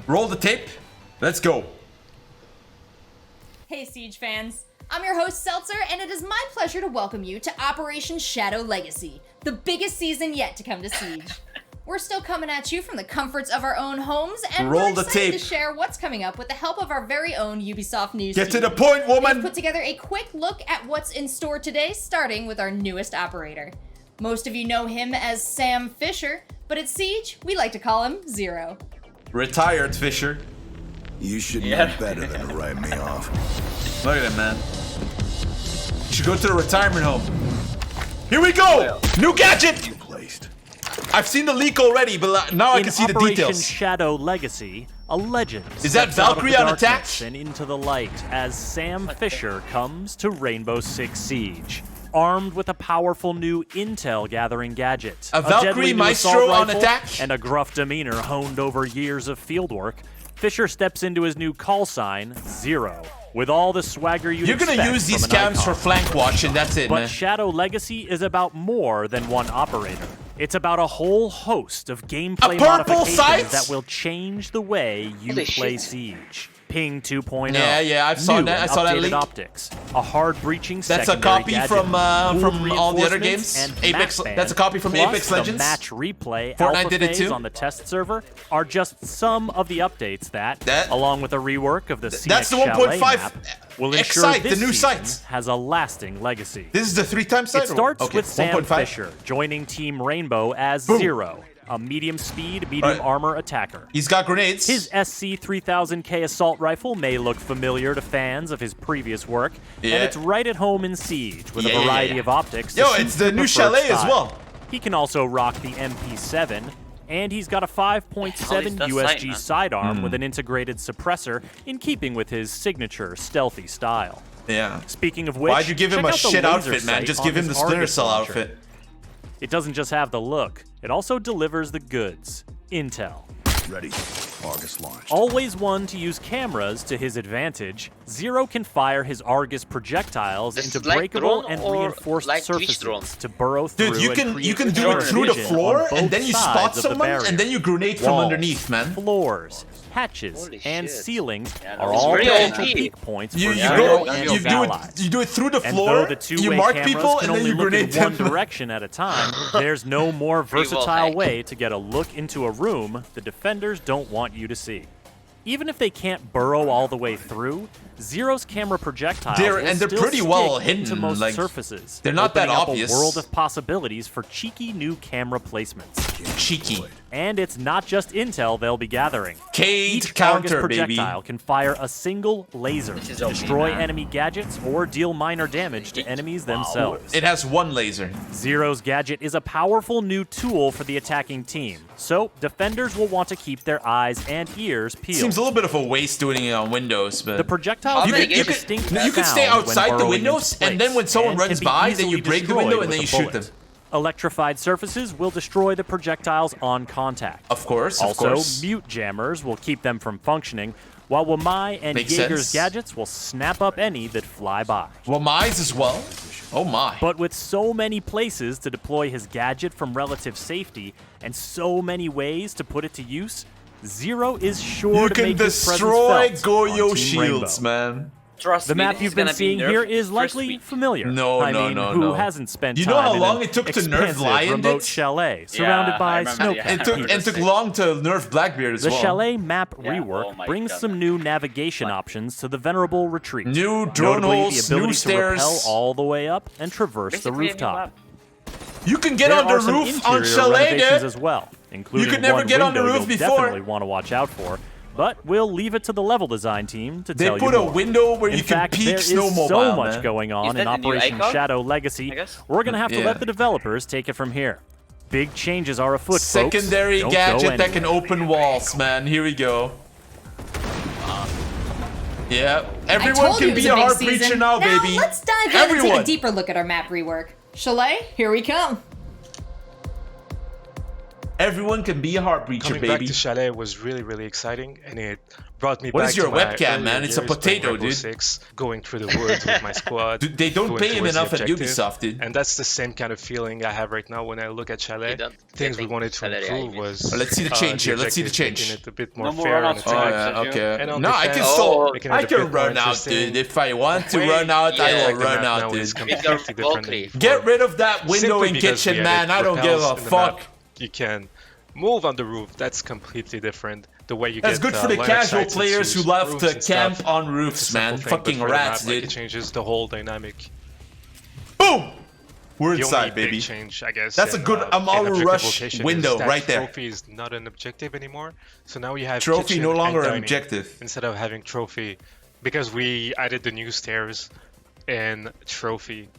Roll the tape. Let's go. Hey Siege fans, I'm your host Seltzer, and it is my pleasure to welcome you to Operation Shadow Legacy, the biggest season yet to come to Siege. We're still coming at you from the comforts of our own homes, and we're excited to share what's coming up with the help of our very own Ubisoft news team. Get to the point, woman! We've put together a quick look at what's in store today, starting with our newest operator. Most of you know him as Sam Fisher, but at Siege, we like to call him Zero. Retired Fisher. You should know better than to write me off. Look at him, man. You should go to the retirement home. Here we go! New gadget! I've seen the leak already, but now I can see the details. In Operation Shadow Legacy, a legend is that Valkyrie on attack? And into the light as Sam Fisher comes to Rainbow Six Siege, armed with a powerful new intel gathering gadget. A Valkyrie Maestro on attack? And a gruff demeanor honed over years of fieldwork, Fisher steps into his new call sign, Zero, with all the swagger you'd expect. You're gonna use these cams for flank watch, and that's it, but man. Shadow Legacy is about more than one operator. It's about a whole host of gameplay modifications that will change the way you play Siege. Ping 2.0. Yeah, I saw that. I saw that leak. Optics, a hard breaching That's a copy from all the other games. Apex. That's a copy from Apex Legends. The match replay Fortnite did it too. On the test server are just some of the updates that along with a rework of the that's the 1.5 will ensure site, this the new season site has a lasting legacy. This is the 3-time site. It starts with Sam 1.5. Fisher joining Team Rainbow as Zero, a medium-speed, medium-armor attacker. He's got grenades. His SC-3000K assault rifle may look familiar to fans of his previous work, and it's right at home in Siege with a variety of optics. Yo, it's the new chalet as well. He can also rock the MP7, and he's got a 5.7 USG sidearm with an integrated suppressor in keeping with his signature stealthy style. Yeah. Speaking of which, why'd you give him a shit outfit, man? Just give him the Splinter Cell outfit. It doesn't just have the look, it also delivers the goods. Intel. Ready. Argus launch. Always one to use cameras to his advantage, Zero can fire his Argus projectiles into breakable and reinforced surfaces to burrow through. Dude, you can do it through the floor, and then you spot someone, and then you grenade from underneath, man. Floors, hatches, and ceilings are all potential peak points for you do it through the floor, you mark people, and then you grenade them. One direction at a time. There's no more versatile way to get a look into a room the defenders don't want you to see. Even if they can't burrow all the way through, Zero's camera projectiles they're pretty well hidden into most surfaces. They're not that obvious. A world of possibilities for cheeky new camera placements. Cheeky. And it's not just intel they'll be gathering. Each counter, projectile can fire a single laser to destroy enemy gadgets or deal minor damage to enemies themselves. It has one laser. Zero's gadget is a powerful new tool for the attacking team, so defenders will want to keep their eyes and ears peeled. Seems a little bit of a waste doing it on windows, but the projectile you can stay outside the windows, and then when someone runs by, then you break the window and then you shoot them. Electrified surfaces will destroy the projectiles on contact. Of course, Also, mute jammers will keep them from functioning, while Wamai and Jaeger's gadgets will snap up any that fly by. Wamai's as well? Oh my. But with so many places to deploy his gadget from relative safety, and so many ways to put it to use, Zero is sure to make his presence felt on Team Goyo shields, man. The map you've been seeing here is likely familiar. No. Who hasn't spent time You know how long in it took to nerf Lion remote chalet surrounded by snowcapped It took long to nerf Blackbeard as well. The chalet map rework brings some new navigation options to the venerable retreat. New drone holes, the ability new stairs. to rappel all the way up and traverse the rooftop. You can get on the roof on chalet, dude. As well, including you could never get on the roof before. Definitely want to watch out for. But we'll leave it to the level design team to tell you more. They put a window where you can peek snowmobile, there is so much going on in Operation Shadow Legacy, we're going to have to let the developers take it from here. Big changes are afoot, Secondary folks. gadget that can open walls, man. Here we go. Yeah, everyone can be a hard breacher now, baby. Now let's dive in and take a deeper look at our map rework. Chalet, here we come. Everyone can be a heart breacher, Coming baby. back to Chalet was really, really exciting, and it brought me What back is your to my webcam, earlier man? It's a years playing potato, Rainbow dude. Six, going through the woods with my squad. Dude, they don't going pay him towards the enough at objective. Ubisoft, dude. And that's the same kind of feeling I have right now when I look at Chalet. Things we wanted to improve was... Let's see the change here. Let's see the change. Making it a bit more No more fair run and out Oh, attractive. yeah, okay. And on No, I can defense, still, making it I a can bit more run out, interesting. dude. If I want to Way- run out, I yeah, will The run map out, now is dude. completely different than before. Get rid of that window Simply in because kitchen, we man. added I don't give a rappels in the fuck. map. You can move on the roof. That's completely different. The way you That's get good for the line of casual sight players who into love roofs to and stuff. camp on It's a roofs, simple man. thing, but Fucking for the rats, map, like, dude. it changes the whole dynamic. Boom! We're The inside, only big baby. change, I guess. That's a in, good in Amaru objective Rush location window is that right there. Trophy is not an objective anymore. So now you have Trophy kitchen no and longer an dining objective. instead of having trophy, because we added the new stairs and trophy.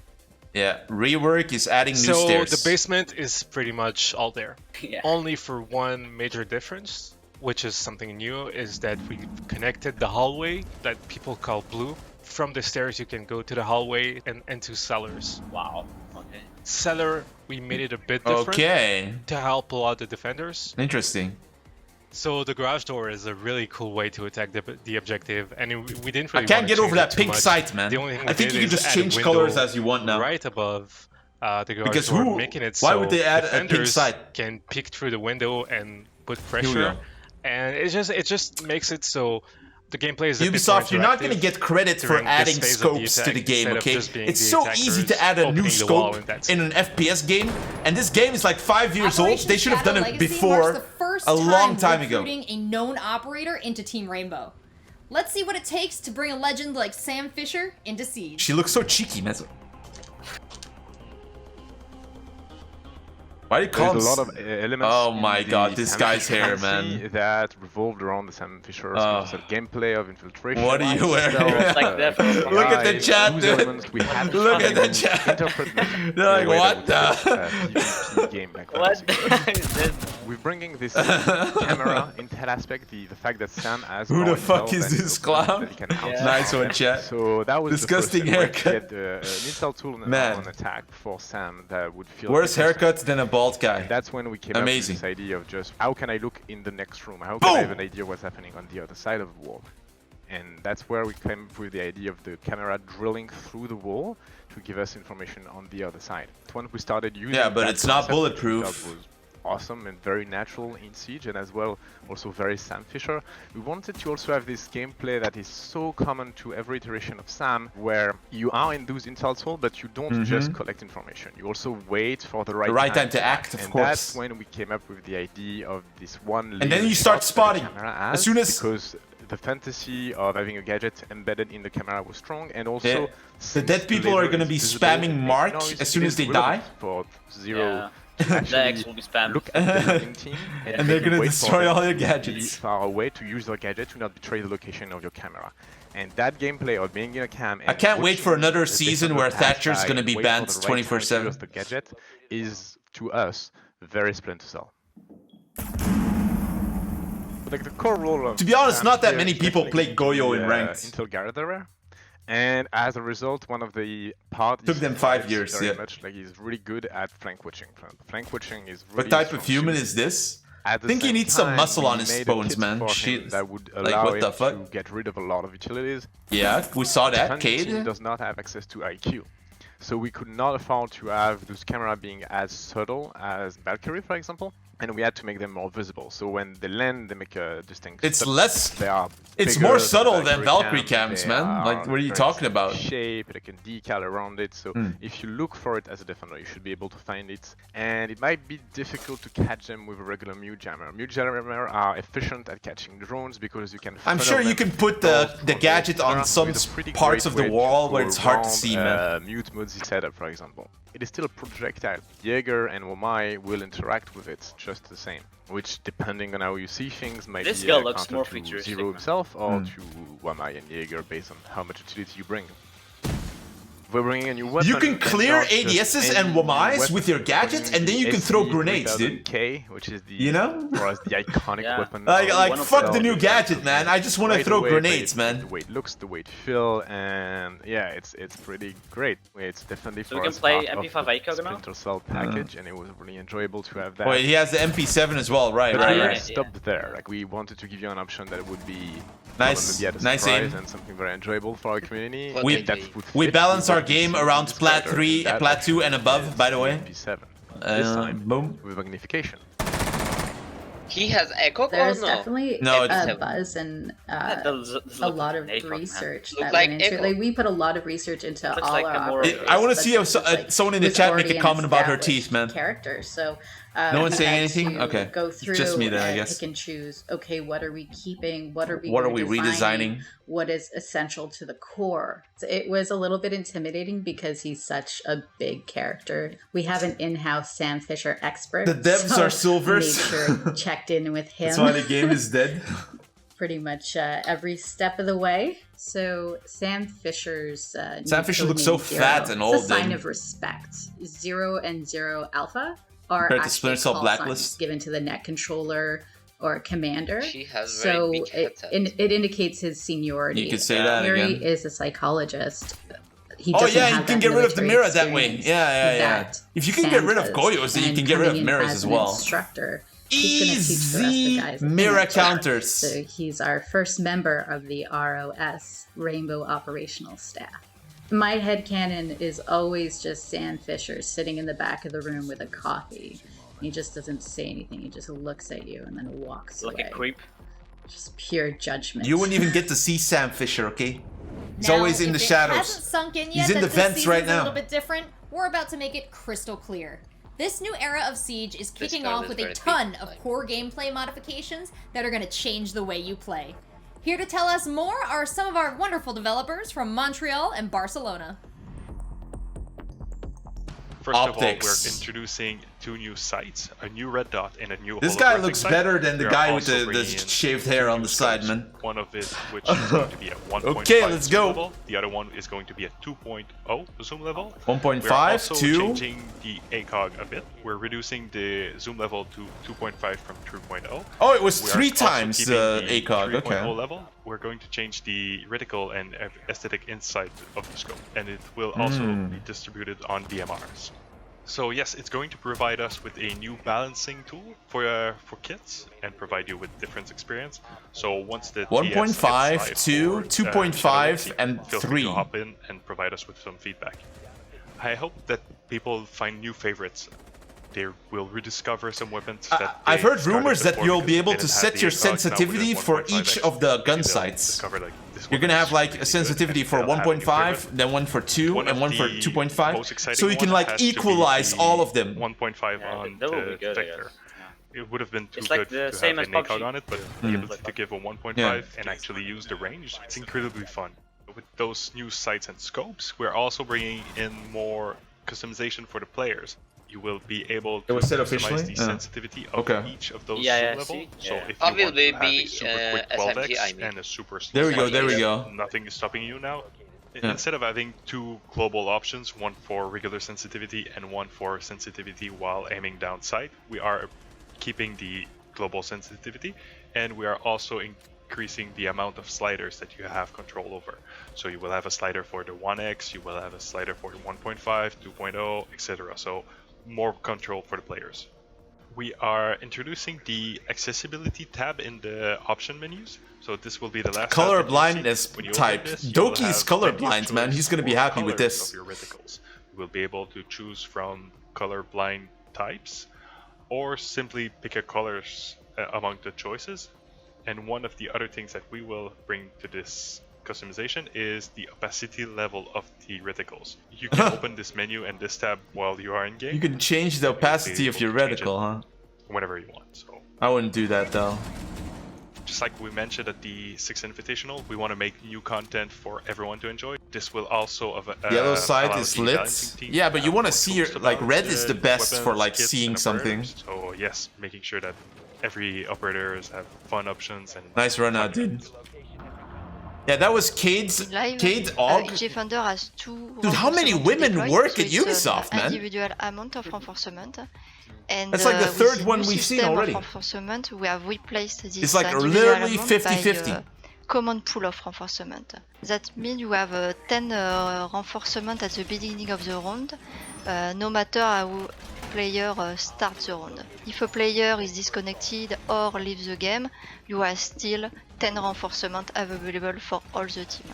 Yeah, rework is adding new So stairs. the basement is pretty much all there. Yeah. Only for one major difference, which is something new, is that we connected the hallway that people call blue. From the stairs you can go to the hallway and into cellars. Wow. Okay. Cellar, we made it a bit different Okay, to help a lot of the defenders. interesting. So the garage door is a really cool way to attack the objective, and we didn't really I can't want to get over change that it too pink much. sight, man. The only thing I we think did you can is just add a change window colors as you want now. right above the garage Because door, who- making it why so would they add a pink defenders sight? can peek through the window and put we pressure, go. and it just makes it so the gameplay is a bit more Ubisoft, you're not going to interactive get credit for during this adding phase of the scopes to attack, the game, instead of okay? just being It's the so attackers easy to add a new opening the wall scope and that's in an FPS game, and this game is like 5 years old. Operation They should have Shadow done it Legacy before, marks the first a long time ago. recruiting a known operator into Team Rainbow. Let's see what it takes to bring a legend like Sam Fisher into Siege. She looks so cheeky, man. Why do you call There's him? a lot of elements. Oh in my the God, this Sam guy's Fisher hair, fantasy man. That revolved around the Sam Fisher gameplay of infiltration. What are you wearing? stealth, Like that from Look at the guys, chat, those dude. elements we had to Look at the try chat. and interpret them in They're a like, way what that the? would fit, PvP game like What fantasy. the heck is this? We're bringing this camera intel aspect, the fact that Sam has Who the more fuck intel is than this his opponents, clown? that he can outsmart Nice one, them. chat. So that was Disgusting the first haircut. to get an intel tool Man. on attack for Sam that would feel Worse interesting. haircuts than a bald guy. And that's when we came Amazing. up with this idea of just how can I look in the next room? How can I Boom! have an idea what's happening on the other side of the wall? And that's where we came up with the idea of the camera drilling through the wall to give us information on the other side. It's when we started using Yeah, but that it's not concept, which we bulletproof. felt was awesome and very natural in Siege, and as well also very Sam Fisher. We wanted to also have this gameplay that is so common to every iteration of Sam, where you are in those intel tools, but you don't just collect information. You also wait for the right time to act, of and course. that's when we came up with the idea of this one And then layer you start shot that the spotting. camera As has, soon as- because the fantasy of having a gadget embedded in the camera was strong, and also Yeah. The since dead people laser are gonna is be visible, spamming it makes Mark noise, as soon it as is they relevant die. for Zero Yeah. to The actually X will be spammed. look at the hunting team And they're gonna wait for destroy them all your to be gadgets. far away to use their gadget to not betray the location of your camera. And that gameplay of being in a cam and I can't wait for watching another the season different where hashtag Thatcher's gonna be and wait for banned the right 24/7. time to use the gadget is to us very Splinter Cell. Like the core role of To be honest, Sam not that here many is people definitely play Goyo in the, ranked. Intel gatherer. And as a result, one of the parties Took them 5 is years, very yeah. much like he's really good at flank watching. Flank watching is really What type of strong human suit. is this? At the I think he same needs some time, muscle we on his made a bones, kit man. for him Shit. that would Like, allow what the him fuck? to get rid of a lot of utilities. Yeah, we saw that, Fantasy Cade. does not have access to IQ. So we could not afford to have those cameras being as subtle as Valkyrie, for example, and we had to make them more visible. So when they land, they make a distinct. It's step. less. They are. It's bigger more subtle than Valkyrie Valkyrie cams. cams, They man. Like, what are you very talking about? Shape, like a decal around it. So if you look for it as a defender, you should be able to find it. And it might be difficult to catch them with a regular mute jammer. Mute jammer are efficient at catching drones because you can. I'm funnel sure you them can put towards the gadget on camera some with a pretty parts great of the way to wall go where it's hard to around, see, man. Mute modes setup, for example. It is still a projectile. Jaeger and Wamai will interact with it just the same, which, depending on how you see things, might This be guy a looks counter more to futuristic, Zero man. himself or to Wamai and Jaeger based on how much utility you bring. we're bringing a new weapon. You can and clear not just ADSs any and new WMIs weapon. with your gadgets, and then you can throw grenades, dude. K, which is the, You know? for us, the iconic Yeah. weapon. Like of fuck the- the new gadget, man. I just want to Right throw away, grenades, but man. The way it looks, the way it feels, and yeah, it's pretty great. It's definitely So for we can us play part of MP5 the ACOG now? Splinter Cell package, and it was really enjoyable to have that. Wait, he has the MP7 as well, right? But Right, we right. didn't stop there. Like we wanted to give you an option that would be Nice, maybe at a nice surprise aim. and something very enjoyable for our community. We- and that would We fit balance with our what we game see around in Plat Spider, 3, that Plat 2 and option above, is by the way. MP7. This time Boom. with magnification. He has ACOG or There's no? definitely No, a it's- buzz and There's a lot of ACOG, man. research Look that like went into it. Echo. Like we put a lot of research into Looks all like our a more- operators, I want to but see this is, like, someone in the was chat already make a an comment about her established teeth, man. character, so No one's we saying had anything? to Okay. Go It's through just me then, I and guess. pick and choose. Okay, what are we keeping? What are we redesigning? What is essential to the core? So it was a little bit intimidating because he's such a big character. We have an in-house Sam Fisher expert. The devs so are silvers. Made sure checked in with him. That's why the game is dead. Pretty much every step of the way. So Sam Fisher's Sam Fisher looks so fat and old It's a sign and- of respect. 0 and 0 Alpha are Compared to actually Splinter Cell call Blacklist? signs given to the net controller or commander. She has So very big headset. it indicates his seniority. You could say that Harry again. is a psychologist. He Oh doesn't yeah, have you can that get rid of the military mirror that way. experience Yeah. that If you can Sam get rid of does. Goyos, then you And can get rid of coming in mirrors as as an well. Instructor. He's gonna teach the rest of the Easy guys. mirror counters. So he's our first member of the ROS, Rainbow Operational Staff. My headcanon is always just Sam Fisher sitting in the back of the room with a coffee. He just doesn't say anything. He just looks at you and then walks Like away. a creep. Just pure judgment. You wouldn't even get to see Sam Fisher, okay? He's Now, always in if the it shadows. hasn't sunk in yet He's in that the this vents season's right a now. little bit different, we're about to make it crystal clear. This new era of Siege is kicking card off is with a very ton big, of like- core gameplay modifications that are going to change the way you play. Here to tell us more are some of our wonderful developers from Montreal and Barcelona. First of all, Optics. we're introducing 2 new sights, a new red dot and a new This guy holographic looks sight. better than the We are guy with also the bringing in shaved 2 hair on new the side, scopes, man. One of it which is going to be a 1.5 Okay, let's zoom go. level. The other one is going to be a 2.0 zoom level. 1.5, We are also 2. changing the ACOG a bit. We're reducing the zoom level to 2.5 from 3.0. Oh, it was We are 3 also times keeping the the ACOG. 3.0 Okay. level. We're going to change the reticle and aesthetic insight of the scope, and it will also be distributed on DMRs. So yes, it's going to provide us with a new balancing tool for kits and provide you with different experience. So once the 1.5, TS gets 2, live for, 2.5, Shadow and feel free 3. to hop in and provide us with some feedback. I hope that people find new favorites. They will rediscover some weapons that I've they heard discarded rumors that before you'll because be they able to didn't have set the your ACOG. Now with the sensitivity for 1.5x, each of the gun they'll sights. discover, like, this You're one gonna is have like really a good, sensitivity and for they'll have a new 1.5, favorite. then one for 2, One and of one for the 2.5. most exciting So you can one like has to be equalize the all of them. 1.5 Yeah, on that would the be good, I Vector. guess. It would have been too It's like good the to same have as an ACOG PUBG. on it, but be able to give a 1.5 Yeah. and actually use the range, it's incredibly fun. With those new sights and scopes, we're also bringing in more customization for the players. You will be able to was said officially? customize the Yeah. sensitivity of Okay. each of those Yeah, zoom yeah, level. see? So Yeah. if you Probably want to have be, a super quick 12x SMG, I mean. and a super slow There we go, SMG, there we go. nothing is stopping you now. Yeah. Instead of having 2 global options, one for regular sensitivity and one for sensitivity while aiming down sight, we are keeping the global sensitivity, and we are also increasing the amount of sliders that you have control over. So you will have a slider for the 1x, you will have a slider for the 1.5, 2.0, etc. So more control for the players. We are introducing the accessibility tab in the option menus. So this will be the last tab Color that you see. blindness When you open type. this, you will Doki's have color plenty of blind, man. choice He's gonna be for happy with colors this. of your reticles. You will be able to choose from color blind types, or simply pick a colors among the choices. And one of the other things that we will bring to this customization is the opacity level of the reticles. You can open this menu and this tab while you are in game. You can change the opacity of your reticle, huh? Whenever you want. So I wouldn't do that though. just like we mentioned at the 6th Invitational, we want to make new content for everyone to enjoy. This will also Yellow side allow is the lit. balancing team Yeah, but to you have want to more see your tools like about red is the best for weapons, like kits, seeing and something. operators. So yes, making sure that every operators have fun options and Nice run out, fun dude. events. Yeah, that was Cade's Og. Each defender has 2 Dude, how many reinforcements women deployed, work so at it's Ubisoft, an man? individual amount of reinforcement. And That's like the with third the one new we've seen system of already. reinforcement, we have replaced this It's like individual literally amount by 50-50. a common pool of reinforcement. That means you have 10 reinforcement at the beginning of the round, no matter how player starts the round. If a player is disconnected or leaves the game, you have still 10 reinforcement available for all the team.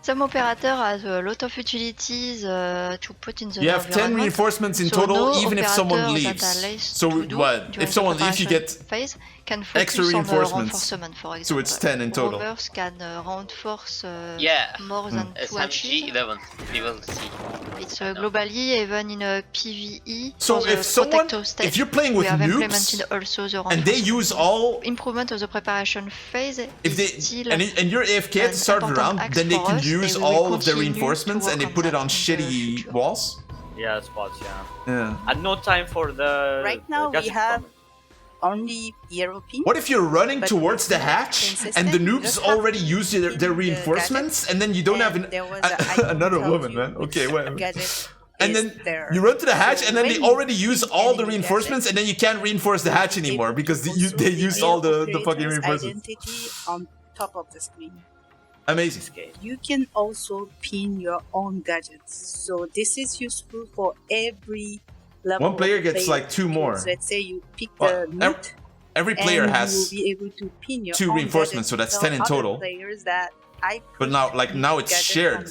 Some operator has a lot of utilities to put in the You have 10 reinforcements in so total, no even if someone operator leaves. that allows So to do what? during If you get preparation phase can extra focus on the reinforcements, reinforcement, for example. so it's 10 in total. Rovers can reinforce Yeah. more than 2 hatches. SMG 11, level C. It's globally even in a PvE. So for if the someone, protector stage, if you're playing we with have noobs, implemented also the and they reinforcement. use all, Improvement of the preparation phase if they is still and you're AFK at an the start of the important round, axe then they for can us, use and we will all of their continue to reinforcements and they work put on it on that in the shitty future. walls. Yeah, spots, yeah. Yeah. And no time for the. Right now the we gadget have comment. only European. What if you're running But towards the it's hatch consistent, and the you noobs just have already to use their pin the reinforcements gadget, and then you don't have and an, there was a icon another tells woman, you man. which Okay, wait. gadget And is then there. you run to the hatch So and then when they you already use pin all the enemy reinforcements gadget, and then you can't reinforce the hatch anymore because they used all the fucking operator's reinforcements. identity on top of the screen. Amazing. You can also pin your own gadgets. So this is useful for every level. One player of gets like 2 more. So let's say you pick Well, the meat, Every player and has you will be able to pin your 2 own reinforcements, so gadget that's to 10 in tell total. other players that I But now it's gadget shared,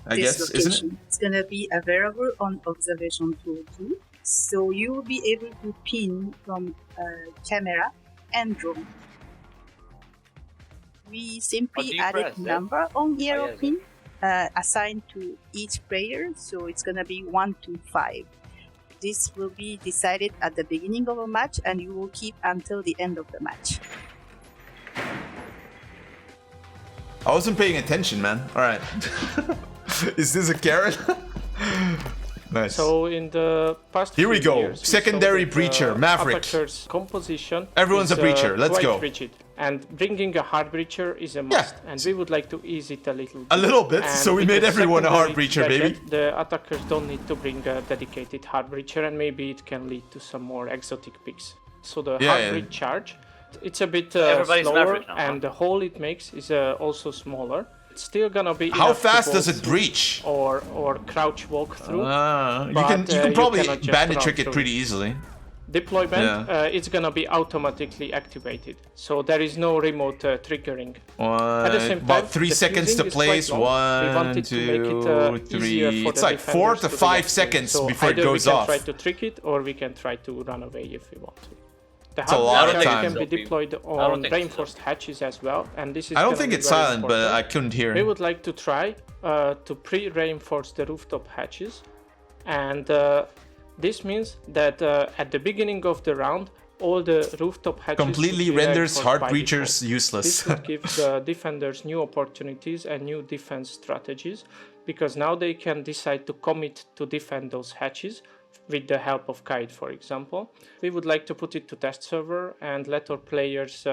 on I this guess, isn't it? location. It's gonna be available on observation tool too. So you will be able to pin from camera and drone. We What simply do you added press, number on hero yeah. pin assigned to each player, so it's gonna be 1 to 5. This will be decided at the beginning of a match, and you will keep until the end of the match. I wasn't paying attention, man. Alright. Is this a carrot? Nice. So in the past Here we few go. years, Secondary we saw that breacher, Maverick. Attacker's composition Everyone's is, a breacher. Let's quite go. rigid, and bringing a hard breacher is a must. And we would like to ease it a little bit. A little bit. And So we with made the everyone a hard secondary breacher, baby. gadget, the attackers don't need to bring a dedicated hard breacher, and maybe it can lead to some more exotic picks. So the hard breach charge, it's a bit Everybody's slower, Maverick now, and the hole it makes is also smaller. It's still gonna be How enough to fast go does it through breach? or crouch walk through. You but, can probably cannot just bandit run trick it through pretty easily. Deployment, it's gonna be automatically activated, so there is no remote triggering. At the same time, about 3 the seconds to fusing is place. quite long. We 1, wanted to make 2, it, easier 3. for It's the like 4 to defenders 5 react to it. seconds So before it either goes we can off. try to trick it, or we can try to run away if we want to. The It's a lot of hard time. can be deployed on reinforced hatches as well, and this is. I don't gonna think be it's very silent, but important. I couldn't hear. We would like to try to pre-reinforce the rooftop hatches, and this means that at the beginning of the round, all the rooftop hatches Completely should be renders reinforced hard by breachers default. useless. This would give the defenders new opportunities and new defense strategies, because now they can decide to commit to defend those hatches with the help of Kite, for example. We would like to put it to test server and let our players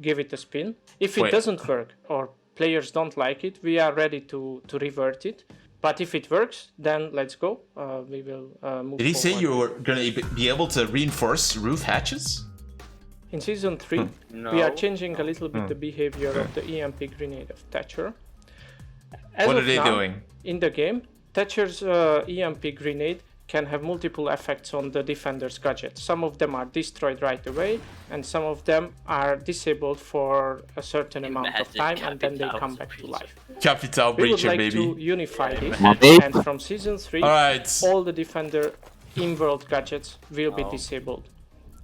give it a spin. If it doesn't work or players don't like it, we are ready to revert it. But if it works, then let's go. We will move Did he say forward. you were going to be able to reinforce roof hatches? In Season 3, we are changing a little bit the behavior of the EMP grenade of Thatcher. As What of are they now, doing? In the game, Thatcher's EMP grenade can have multiple effects on the defender's gadget. Some of them are destroyed right away, and some of them are disabled for a certain amount of time, and then they come back to life. Capital We would breacher, like baby. to unify this, baby. and from Season 3, Alright. all the defender in-world gadgets will be disabled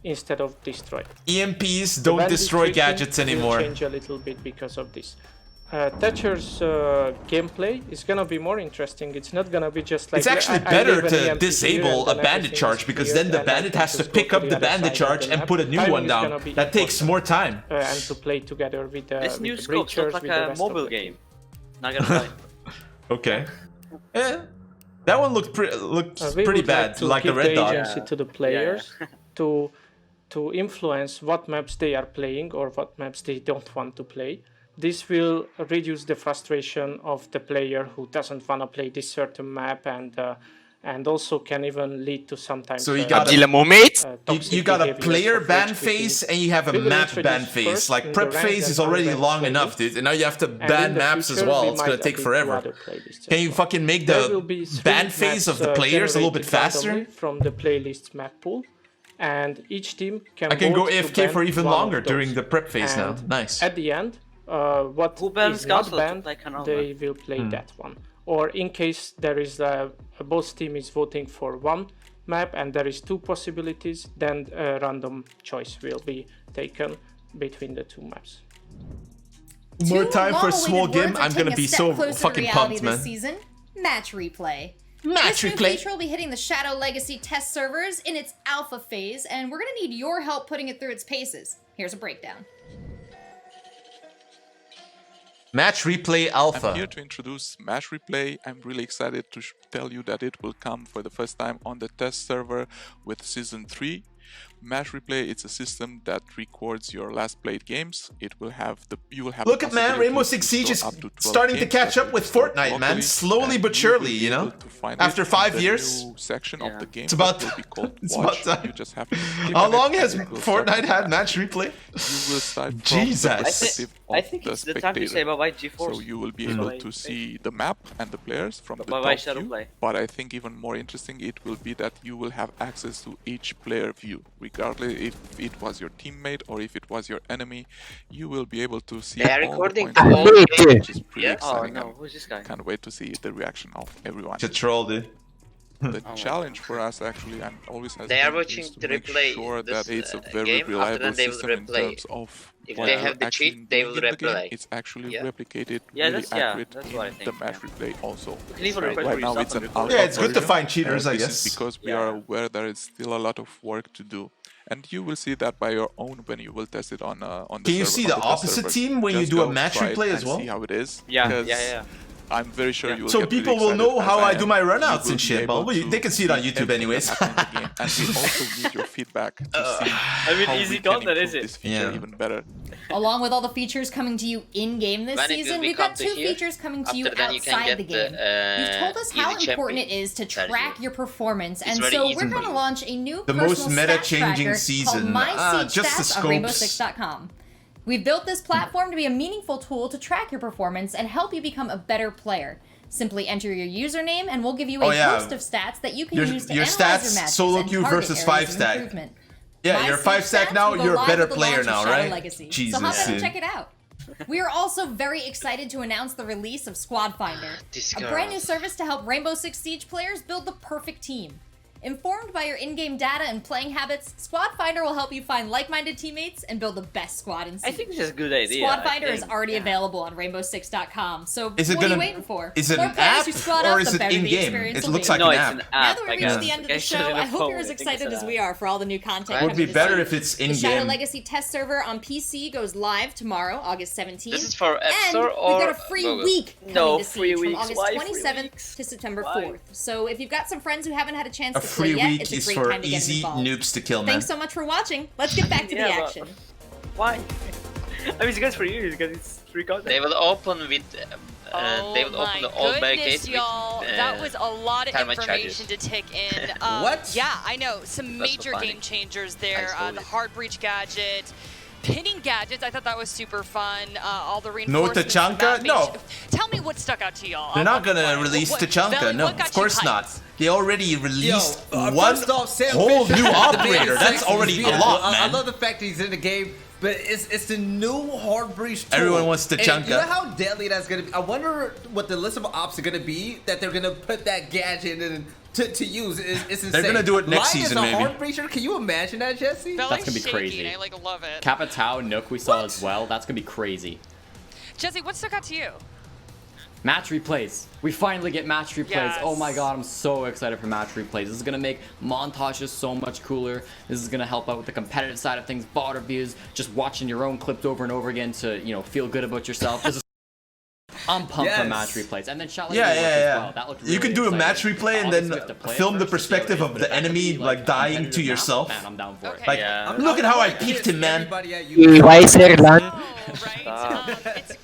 instead of destroyed. EMPs The don't bandit destroy tricking gadgets anymore. will change a little bit because of this. Thatcher's gameplay is gonna be more interesting. It's not gonna be just like... It's actually I better leave an to EMP disable here a and then bandit everything charge is because cleared then the and I bandit can has to just go pick to up the the other bandit side of charge the and map. put a new Timing one is down. gonna be That takes important. more time. And to play together with the, This new with the scope breachers, looks like with the a rest of mobile the team. game. Not gonna lie. Okay. Yeah. That one looked We pretty would bad, like to like the give red the dot. agency to the players to influence what maps they are playing or what maps they don't want to play. This will reduce the frustration of the player who doesn't want to play this certain map, and also can even lead to sometimes. So you got a player ban phase and you have a map ban phase. Like prep phase is already long enough, dude, and now you have to ban maps as well. It's gonna take forever. Can you fucking make the ban phase of the players a little bit faster? From the playlist map pool, and each team can. I can go AFK for even longer during the prep phase now. Nice. At the end, what is not banned, they will play that one. Or in case there is both team is voting for one map and there is two possibilities, then a random choice will be taken between the two maps. More time for a small game. I'm gonna be so fucking pumped, man. This season, match replay. Match this new replay. feature will be hitting the Shadow Legacy test servers in its alpha phase, and we're gonna need your help putting it through its paces. Here's a breakdown. Match Replay Alpha. I'm here to introduce Match Replay. I'm really excited to tell you that it will come for the first time on the test server with Season 3. Match Replay, it's a system that records your last played games. It will have you will have. Look at man, Rainbow Six Siege is starting to catch up with Fortnite, man. Slowly but surely, you know. After 5 years, section of the game it's about time. You just have to How long has Fortnite had Match Replay? You will start from Jesus. I think it's the time to say bye-bye G4. So you will be able to see the map and the players from the bye-bye top view. But I think even more interesting it will be that you will have access to each player view. Regardless if it was your teammate or if it was your enemy, you will be able to see all recording the points of view, which is pretty exciting. Oh no, who's this guy? Can't wait to see the reaction of everyone. It's a troll, dude. The challenge for us actually, and always has They are been, watching is to the make replay sure this, that it's a very game, after reliable then they will system in replay. terms of If what they you're have the actually cheat, they doing will in the game. replay. It's actually Yeah. replicated Yeah, really that's accurate that's in what I think. the match replay also. You can even record Right for now yourself it's and an record. alpha Yeah, it's good to version, find cheaters, I this guess. is because we are aware that it's still a lot of work to do. And you will see that by your own when you will test it on the Can you server, see on the test opposite server. team when you Just do a go match try it replay and as well? see how it is. Yeah, because yeah. I'm very sure you will So get people really will know excited how as I am. do my You runouts will and be shit, able but to they can see it on see YouTube everything anyways. that happened in the game. And we also need your feedback to see I mean, how easy we can content, improve is it? this feature Yeah. even better. Along with all the features coming to you in-game this When it will season, be we've got come to two here, features coming to you after then you can outside get the game. You've told us how easy important champion. it is to That is track it. your performance, and very so easy we're for going to you. launch a new The personal most stat meta-changing tracker season. called My Siege Just the Stats on scopes. RainbowSix.com. We've built this platform to be a meaningful tool to track your performance and help you become a better player. Simply enter your username and we'll give you a host of stats that you can use to your analyze stats, your matches solo and queue target versus areas 5-stack. of improvement. Yeah, My you're Siege 5-stack Stats now, will go you're a live better with the player launch of now, Shadow right? Legacy. Jesus, so hop in and dude. check it out. We are also very excited to announce the release of Squad Finder, This a girl. brand new service to help Rainbow Six Siege players build the perfect team. Informed by your in-game data and playing habits, Squad Finder will help you find like-minded teammates and build the best squad in Siege. I think this is a good idea. Squad Finder is already available on RainbowSix.com, so what are you waiting for? Is it More an players app who squad or up, is the it better the in-game? experience It will looks be. like No, an it's app. an Now app. that we I reached guess. the end of I the should show, have I a hope phone. you're as I think excited it's as an we app. are for all the new content Would coming be to better Siege. if it's The Shadow in-game. Legacy test server on PC goes live tomorrow, August 17th. This is for App and Store we've or got a free Google? week coming No, to free Siege from weeks. August Why free 27th weeks? to September Why? 4th. So if you've got some friends who haven't had a chance A to play free yet, week it's a is great for time to get easy involved. noobs to kill, man. Thanks so much for watching. Let's get back to the Yeah, but- action. Why? I mean, it's good for you because it's free content. They will open with. They will Oh open my the old barricades goodness, y'all. with. That was a lot of thermite information charges. to take in. What? Yeah, I know. Some That's so major funny. game changers there. I saw The it. hard breach gadget. Pinning gadgets, I thought that was super fun. All the No reinforcements. Tachanka? map No. change- Tell me what stuck out to y'all. They're not I'll gonna play. release What- Tachanka, Velen, no, what got of you course hyped? not. They already released one first off, Sam whole Fisher new at the operator. beginning That's is already a beautiful. lot, I man. love the fact that he's in the game, but it's the new hard breach tool. Everyone wants And Tachanka. you know how deadly that's gonna be? I wonder what the list of ops are gonna be that they're gonna put that gadget in to use. It's insane. They're gonna do it next Ryan season, is a maybe. hard breacher. Can you imagine that, Jesse? Velen's That's gonna be shaking, crazy. I like love it. Capitao, Nook we saw as well. That's gonna be crazy. Jesse, what stuck out to you? Match replays. We finally get match replays. Yes. Oh my god, I'm so excited for match replays. This is gonna make montages so much cooler. This is gonna help out with the competitive side of things, bot reviews, just watching your own clips over and over again to, you know, feel good about yourself. This is I'm pumped for Yes. match replays. And then chalet Yeah, rework yeah, as yeah. well. That looked You can really do a match exciting. replay and Obviously, then we have to play it film the first to see how it perspective is, of but the if that can enemy be, like a dying to competitive yourself. map, man, I'm down for it. Like, Yeah. look at how I peeked him, man. Everybody at you. Oh, right. It's